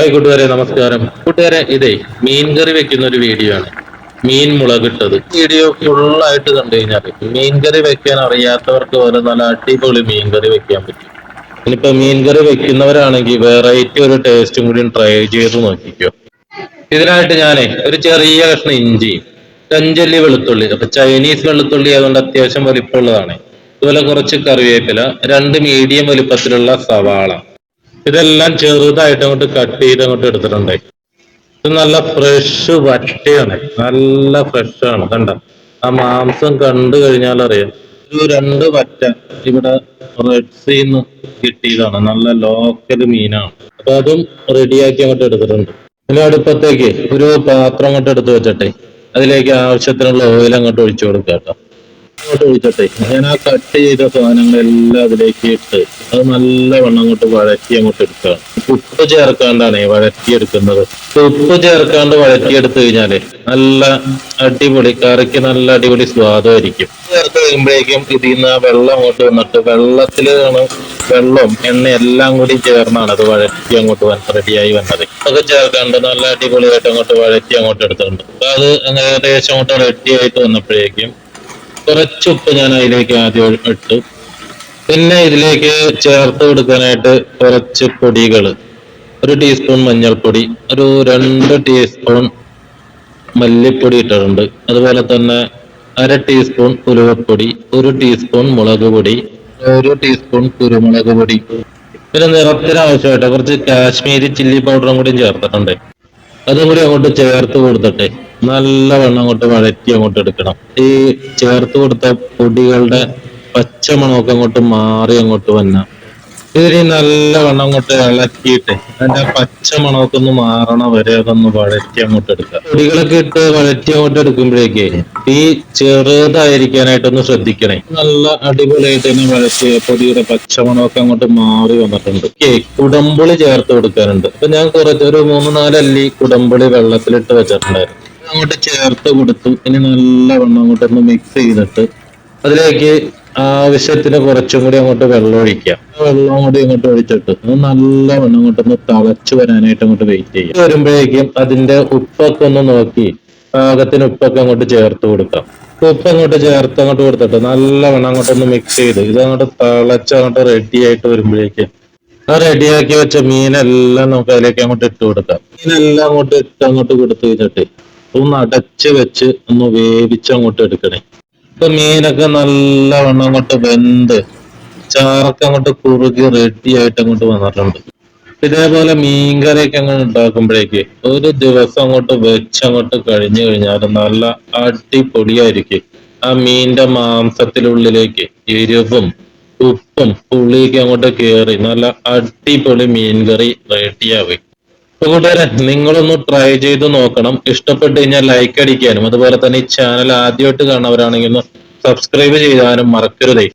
Hi കൂട്ടുകാരെ, നമസ്കാരം. കൂട്ടുകാരെ, ഇതേ മീൻ കറി വെക്കുന്ന ഒരു വീഡിയോ ആണ്. മീൻ മുളകിട്ടത് വീഡിയോ ഫുള്ളായിട്ട് കണ്ടു കഴിഞ്ഞാൽ മീൻ കറി വെക്കാൻ അറിയാത്തവർക്ക് പോലെ നല്ല അടിപൊളി മീൻ കറി വെക്കാൻ പറ്റും. ഇനിയിപ്പോ മീൻ കറി വെക്കുന്നവരാണെങ്കിൽ വെറൈറ്റി ഒരു ടേസ്റ്റും കൂടി ട്രൈ ചെയ്ത് നോക്കിക്കോ. ഇതിനായിട്ട് ഞാനേ ഒരു ചെറിയ കഷ്ണം ഇഞ്ചിയും കഞ്ചല്ലി വെളുത്തുള്ളി, അപ്പൊ ചൈനീസ് വെളുത്തുള്ളി ആയതുകൊണ്ട് അത്യാവശ്യം വലിപ്പമുള്ളതാണ്. അതുപോലെ കുറച്ച് കറിവേപ്പില, 2 മീഡിയം വലിപ്പത്തിലുള്ള സവാള, ഇതെല്ലാം ചെറുതായിട്ട് അങ്ങോട്ട് കട്ട് ചെയ്ത് അങ്ങോട്ട് എടുത്തിട്ടുണ്ട്. ഇത് നല്ല ഫ്രഷ് വറ്റയാണ്, നല്ല ഫ്രഷ് ആണ്. കണ്ട ആ മാംസം കണ്ടു കഴിഞ്ഞാൽ അറിയാം. ഒരു 2 വറ്റ ഇവിടെ റെഡ് സീന്ന് കിട്ടിയതാണ്, നല്ല ലോക്കൽ മീനാണ്. അപ്പൊ അതും റെഡിയാക്കി അങ്ങോട്ട് എടുത്തിട്ടുണ്ട്. പിന്നെ അടുപ്പത്തേക്ക് ഒരു പാത്രം അങ്ങോട്ട് എടുത്ത് വെച്ചിട്ടെ അതിലേക്ക് ആവശ്യത്തിനുള്ള ഓയിൽ അങ്ങോട്ട് ഒഴിച്ചു കൊടുക്കുക കേട്ടോ. അങ്ങോട്ട് ഒഴിച്ചിട്ടെ ഞാൻ ആ കട്ട് ചെയ്ത സാധനങ്ങളെല്ലാം അതിലേക്ക് ഇട്ട് അത് നല്ലവണ്ണം അങ്ങോട്ട് വഴറ്റി അങ്ങോട്ട് എടുക്കുകയാണ്. ഉപ്പ് ചേർക്കാണ്ടാണ് വഴറ്റിയെടുക്കുന്നത്. ഉപ്പ് ചേർക്കാണ്ട് വഴറ്റിയെടുത്തു കഴിഞ്ഞാല് നല്ല അടിപൊളി കറിക്ക് നല്ല അടിപൊളി സ്വാദമായിരിക്കും. ചേർത്ത് കഴിയുമ്പോഴേക്കും ഇതിൽ നിന്ന് ആ വെള്ളം അങ്ങോട്ട് വന്നിട്ട് വെള്ളത്തിലാണ് വെള്ളവും എണ്ണ എല്ലാം കൂടി ചേർന്നാണ് അത് വഴറ്റി അങ്ങോട്ട് റെഡിയായി വന്നത്. അതൊക്കെ ചേർക്കാണ്ട് നല്ല അടിപൊളിയായിട്ട് അങ്ങോട്ട് വഴറ്റി അങ്ങോട്ട് എടുത്തിട്ടുണ്ട്. അപ്പൊ അത് ഏകദേശം അങ്ങോട്ട് റെഡിയായിട്ട് വന്നപ്പോഴേക്കും കുറച്ച് ഉപ്പ് ഞാൻ അതിലേക്ക് ആദ്യം ഇട്ടു. പിന്നെ ഇതിലേക്ക് ചേർത്ത് കൊടുക്കാനായിട്ട് കുറച്ച് പൊടികൾ, 1 ടീസ്പൂൺ മഞ്ഞൾപ്പൊടി, ഒരു 2 ടീസ്പൂൺ മല്ലിപ്പൊടി ഇട്ടിട്ടുണ്ട്. അതുപോലെ തന്നെ 1/2 ടീസ്പൂൺ ഉലുവപ്പൊടി, 1 ടീസ്പൂൺ മുളക് പൊടി, 1 ടീസ്പൂൺ കുരുമുളക് പൊടി. പിന്നെ നിറത്തിന് ആവശ്യമായിട്ട് കുറച്ച് കാശ്മീരി ചില്ലി പൗഡറും കൂടി ചേർത്തിട്ടുണ്ട്. അതും കൂടി അങ്ങോട്ട് ചേർത്ത് കൊടുത്തിട്ടെ നല്ലവണ്ണം അങ്ങോട്ട് വഴറ്റി അങ്ങോട്ട് എടുക്കണം. ഈ ചേർത്ത് കൊടുത്ത പൊടികളുടെ പച്ചമണമൊക്കെ അങ്ങോട്ട് മാറി അങ്ങോട്ട് വന്ന ഇതിന് നല്ലവണ്ണം അങ്ങോട്ട് ഇളക്കിയിട്ട് അതിന്റെ പച്ചമണമൊക്കെ ഒന്ന് മാറണ വരെ അതൊന്ന് വഴറ്റി അങ്ങോട്ട് എടുക്കുക. പൊടികളൊക്കെ ഇട്ട് വഴറ്റി അങ്ങോട്ട് എടുക്കുമ്പോഴേക്ക് ഈ ചെറുതായിരിക്കാനായിട്ടൊന്ന് ശ്രദ്ധിക്കണേ. നല്ല അടിപൊളിയായിട്ട് തന്നെ വഴറ്റി പൊടിയുടെ പച്ചമണമൊക്കെ അങ്ങോട്ട് മാറി വന്നിട്ടുണ്ട്. കുടംപുളി ചേർത്ത് കൊടുക്കാനുണ്ട്. അപ്പൊ ഞാൻ കുറച്ച് ഒരു 3-4 അല്ലി കുടംപുളി വെള്ളത്തിലിട്ട് വെച്ചിട്ടുണ്ടായിരുന്നു. അങ്ങോട്ട് ചേർത്ത് കൊടുത്തു. ഇനി നല്ലവണ്ണം അങ്ങോട്ടൊന്ന് മിക്സ് ചെയ്തിട്ട് അതിലേക്ക് ആവശ്യത്തിന് കുറച്ചും കൂടി അങ്ങോട്ട് വെള്ളം ഒഴിക്കാം. വെള്ളം കൂടി അങ്ങോട്ട് ഒഴിച്ചിട്ട് നല്ലവണ്ണം അങ്ങോട്ടൊന്ന് തിളച്ചു വരാനായിട്ട് അങ്ങോട്ട് വെയിറ്റ് ചെയ്യാം. വരുമ്പോഴേക്കും അതിന്റെ ഉപ്പൊക്കെ ഒന്ന് നോക്കി പാകത്തിന് ഉപ്പൊക്കെ അങ്ങോട്ട് ചേർത്ത് കൊടുക്കാം. ഉപ്പ് അങ്ങോട്ട് ചേർത്ത് അങ്ങോട്ട് കൊടുത്തിട്ട് നല്ലവണ്ണം അങ്ങോട്ടൊന്ന് മിക്സ് ചെയ്ത് ഇത് അങ്ങോട്ട് തിളച്ച് അങ്ങോട്ട് റെഡി ആയിട്ട് വരുമ്പോഴേക്കും ആ റെഡിയാക്കി വെച്ച മീനെല്ലാം നമുക്ക് അതിലേക്ക് അങ്ങോട്ട് ഇട്ട് കൊടുക്കാം. മീനെല്ലാം അങ്ങോട്ട് ഇട്ട് അങ്ങോട്ട് കൊടുത്തു കഴിഞ്ഞിട്ട് ഒന്ന് അടച്ച് വെച്ച് ഒന്ന് വേവിച്ച് അങ്ങോട്ട് എടുക്കണേ. ഇപ്പൊ മീനൊക്കെ നല്ലവണ്ണം അങ്ങോട്ട് വെന്ത് ചാറൊക്കെ അങ്ങോട്ട് കുറുകി റെഡി ആയിട്ട് അങ്ങോട്ട് വന്നിട്ടുണ്ട്. ഇതേപോലെ മീൻകറിയൊക്കെ അങ്ങോട്ട് ഉണ്ടാക്കുമ്പോഴേക്ക് ഒരു ദിവസം അങ്ങോട്ട് വെച്ചങ്ങോട്ട് കഴിഞ്ഞു കഴിഞ്ഞാൽ നല്ല അടിപൊളിയായിരിക്കും. ആ മീന്റെ മാംസത്തിനുള്ളിലേക്ക് എരിവും ഉപ്പും പുളിയൊക്കെ അങ്ങോട്ട് കയറി നല്ല അടിപൊളി മീൻകറി റെഡിയാവും. കൂട്ടുകാരെ, നിങ്ങളൊന്ന് ട്രൈ ചെയ്ത് നോക്കണം. ഇഷ്ടപ്പെട്ട് കഴിഞ്ഞാൽ ലൈക്ക് അടിക്കാനും അതുപോലെ തന്നെ ഈ ചാനൽ ആദ്യമായിട്ട് കാണുന്നവരാണെങ്കിൽ ഒന്ന് സബ്സ്ക്രൈബ് ചെയ്യാനും മറക്കരുതേ.